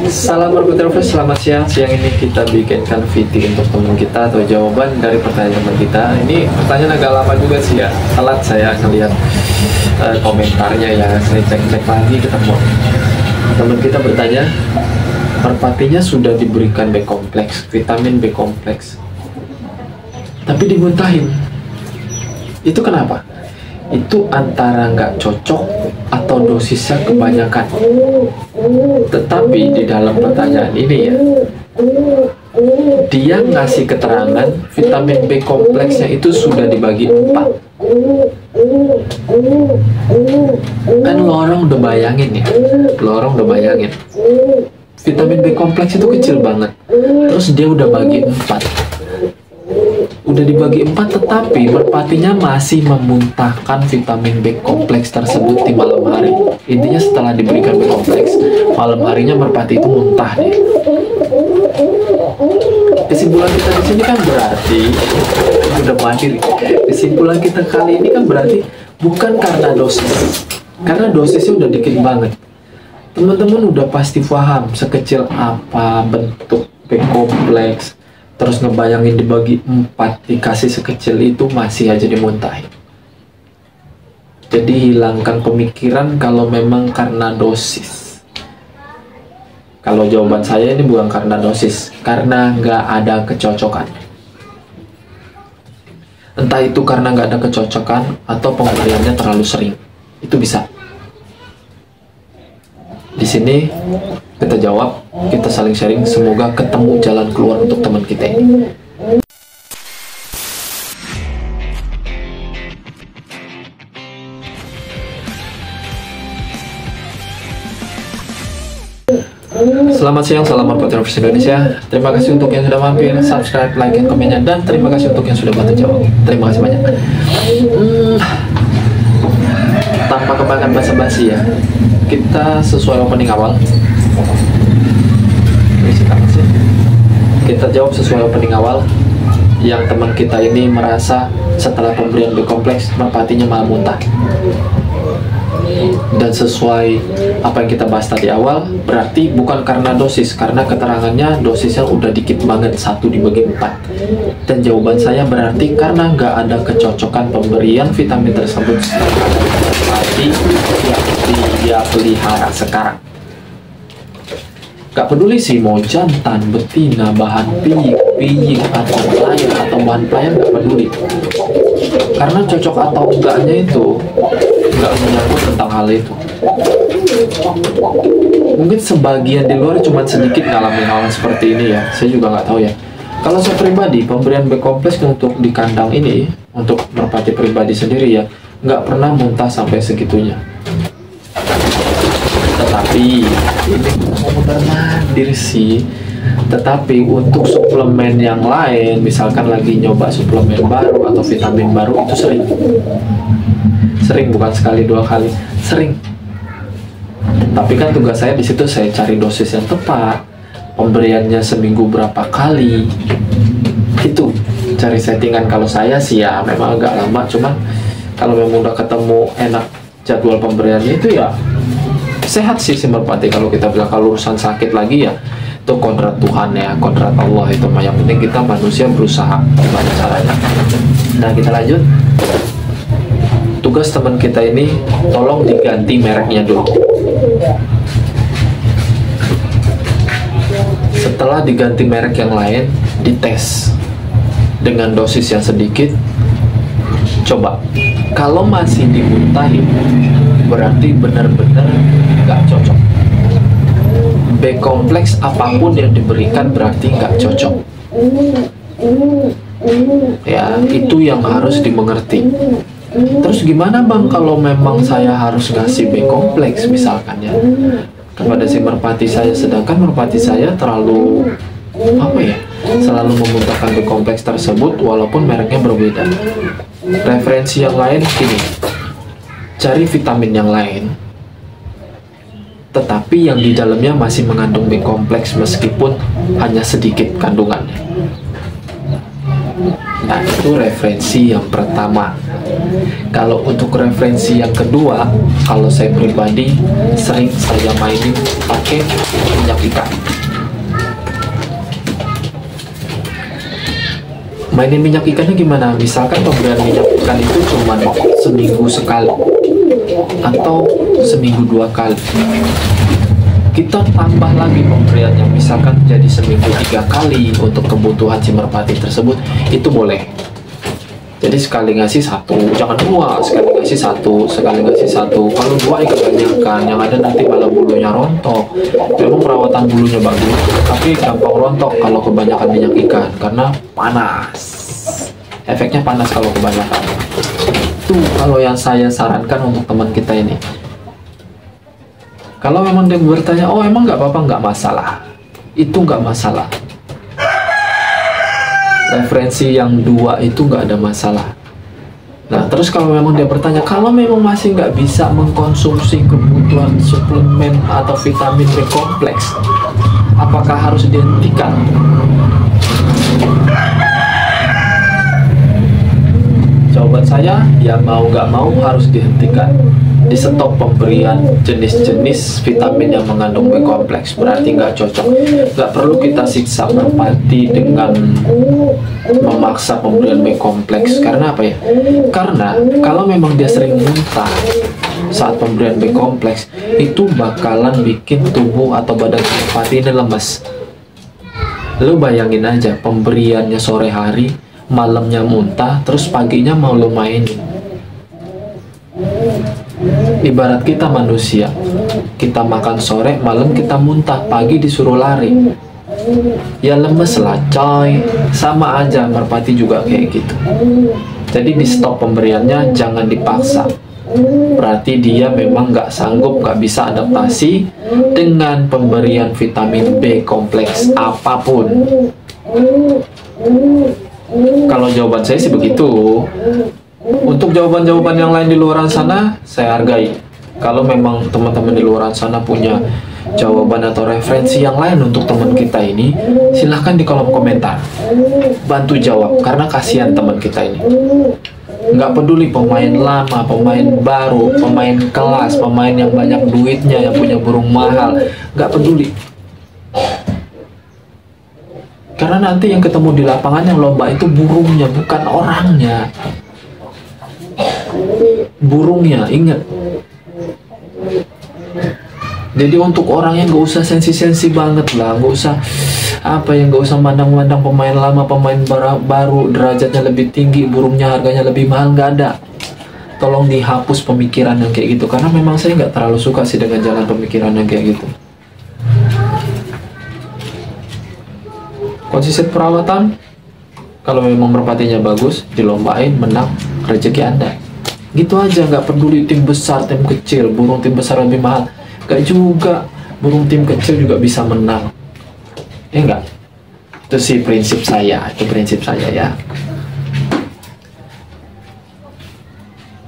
Salam Robotrovers, selamat siang. Siang ini kita bikinkan VT untuk teman kita atau jawaban dari pertanyaan teman kita. Ini pertanyaan agak lama juga sih ya. Telat saya ngeliat komentarnya ya. Saya cek-cek lagi ketemu. Teman kita bertanya, merpatinya sudah diberikan B kompleks, vitamin B kompleks, tapi dimuntahin. Itu kenapa? Itu antara nggak cocok atau dosisnya kebanyakan. Tetapi di dalam pertanyaan ini ya, dia ngasih keterangan vitamin B kompleksnya itu sudah dibagi 4. Kan lo orang udah bayangin ya, vitamin B kompleks itu kecil banget, terus dia udah bagi 4. Udah dibagi 4, tetapi merpatinya masih memuntahkan vitamin B kompleks tersebut di malam hari. Intinya setelah diberikan B kompleks, malam harinya merpati itu muntah deh. Kesimpulan kita di sini kan berarti udah mandiri. Kesimpulan kita kali ini kan berarti bukan karena dosis, karena dosisnya udah dikit banget. Teman-teman udah pasti paham sekecil apa bentuk B kompleks. Terus ngebayangin dibagi 4 dikasih sekecil itu masih aja dimuntahin. Jadi hilangkan pemikiran kalau memang karena dosis. Kalau jawaban saya ini bukan karena dosis, karena nggak ada kecocokan. Entah itu karena nggak ada kecocokan atau pemberiannya terlalu sering. Itu bisa. Di sini kita jawab, kita saling sharing, semoga ketemu jalan keluar untuk teman kita ini. Selamat siang, salam Robotrovers Indonesia. Terima kasih untuk yang sudah mampir, subscribe, like, dan komennya, dan terima kasih untuk yang sudah bantu jawab. Terima kasih banyak. Tanpa kebanyakan basa-basi ya, kita sesuai opening awal. Kita jawab sesuai opening awal. Yang teman kita ini merasa setelah pemberian B kompleks merpatinya malah muntah. Dan sesuai apa yang kita bahas tadi awal, berarti bukan karena dosis, karena keterangannya dosisnya udah dikit banget, 1 dibagi 4. Dan jawaban saya berarti karena nggak ada kecocokan pemberian vitamin tersebut merpati yang dia pelihara sekarang. Gak peduli sih mau jantan, betina, bahan piyik, atau pelayan, atau bahan pelayan, gak peduli. Karena cocok atau enggaknya itu nggak menyangkut tentang hal itu. Mungkin sebagian di luar cuma sedikit ngalamin hal seperti ini ya. Saya juga nggak tahu ya. Kalau saya pribadi, pemberian B kompleks untuk di kandang ini, untuk merpati pribadi sendiri ya, nggak pernah muntah sampai segitunya. Tetapi ini mau mudah mandir sih. Tetapi untuk suplemen yang lain, misalkan lagi nyoba suplemen baru atau vitamin baru, itu sering, bukan sekali 2 kali, sering. Tapi kan tugas saya di situ, saya cari dosis yang tepat, pemberiannya seminggu berapa kali, itu cari settingan. Kalau saya sih ya memang agak lama, cuman kalau memang udah ketemu enak jadwal pemberiannya itu ya sehat sih si merpati. Kalau kita bilang kalau urusan sakit lagi ya itu kodrat Tuhan ya, kodrat Allah itu mah. Yang penting kita manusia berusaha gimana caranya. Nah kita lanjut. Tugas teman kita ini tolong diganti mereknya dulu. Setelah diganti merek yang lain, dites dengan dosis yang sedikit. Coba kalau masih dimuntahin, berarti benar-benar nggak cocok. B kompleks apapun yang diberikan berarti nggak cocok. Ya, itu yang harus dimengerti. Terus gimana bang kalau memang saya harus ngasih B kompleks misalkan ya kepada si merpati saya, sedangkan merpati saya terlalu apa ya, selalu memuntahkan B kompleks tersebut walaupun mereknya berbeda. Referensi yang lain gini, cari vitamin yang lain tetapi yang di dalamnya masih mengandung B kompleks meskipun hanya sedikit kandungannya. Nah itu referensi yang pertama. Kalau untuk referensi yang kedua, kalau saya pribadi sering saya mainin pakai minyak ikan. Mainin minyak ikannya gimana? Misalkan pemberian minyak ikan itu cuma seminggu sekali atau seminggu 2 kali, kita tambah lagi pemberiannya, misalkan jadi seminggu 3 kali untuk kebutuhan si merpati tersebut, itu boleh. Jadi sekali ngasih 1, jangan 2, sekali ngasih 1, sekali ngasih 1. Kalau 2 ya kebanyakan, yang ada nanti malah bulunya rontok. Memang perawatan bulunya bagus, tapi gampang rontok kalau kebanyakan minyak ikan, karena panas. Efeknya panas kalau kebanyakan. Itu kalau yang saya sarankan untuk teman kita ini. Kalau memang dia bertanya, oh emang nggak apa-apa, nggak masalah, itu nggak masalah. Referensi yang 2 itu nggak ada masalah. Nah, terus kalau memang dia bertanya, kalau memang masih nggak bisa mengkonsumsi kebutuhan suplemen atau vitamin B kompleks, apakah harus dihentikan? Jawaban saya, ya mau nggak mau harus dihentikan. Di stop pemberian jenis-jenis vitamin yang mengandung B kompleks, berarti nggak cocok. Nggak perlu kita siksa merpati dengan memaksa pemberian B kompleks. Karena apa ya? Karena kalau memang dia sering muntah saat pemberian B kompleks, itu bakalan bikin tubuh atau badan merpati ini lemes. Lu bayangin aja, pemberiannya sore hari, malamnya muntah, terus paginya mau lu mainin. Ibarat kita manusia, kita makan sore, malam kita muntah, pagi disuruh lari, ya lemes lah coy. Sama aja merpati juga kayak gitu. Jadi di stop pemberiannya, jangan dipaksa. Berarti dia memang nggak sanggup, nggak bisa adaptasi dengan pemberian vitamin B kompleks apapun. Kalau jawaban saya sih begitu. Untuk jawaban-jawaban yang lain di luar sana, saya hargai. Kalau memang teman-teman di luar sana punya jawaban atau referensi yang lain untuk teman kita ini, silahkan di kolom komentar. Bantu jawab, karena kasihan teman kita ini. Nggak peduli pemain lama, pemain baru, pemain kelas, pemain yang banyak duitnya, yang punya burung mahal. Nggak peduli. Karena nanti yang ketemu di lapangan yang lomba itu burungnya, bukan orangnya. Burungnya, ingat. Jadi untuk orangnya nggak usah sensi-sensi banget lah, nggak usah nggak usah mandang-mandang pemain lama, pemain baru, derajatnya lebih tinggi, burungnya harganya lebih mahal, nggak ada. Tolong dihapus pemikiran yang kayak gitu, karena memang saya nggak terlalu suka sih dengan jalan pemikiran yang kayak gitu. Konsisten perawatan, kalau memang merpatinya bagus, dilombain, menang, rezeki Anda. Gitu aja, nggak peduli tim besar, tim kecil, burung tim besar lebih mahal. Nggak juga, burung tim kecil juga bisa menang. Ya enggak? Itu sih prinsip saya, ya.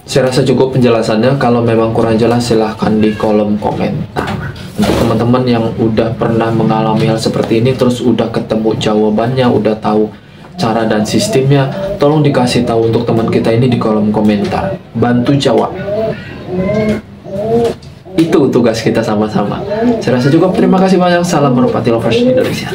Saya rasa cukup penjelasannya. Kalau memang kurang jelas, silahkan di kolom komentar. Untuk teman-teman yang udah pernah mengalami hal seperti ini, terus udah ketemu jawabannya, udah tahu cara dan sistemnya, tolong dikasih tahu untuk teman kita ini di kolom komentar. Bantu jawab. Itu tugas kita sama-sama. Saya rasa cukup. Terima kasih banyak. Salam merpati lovers Indonesia.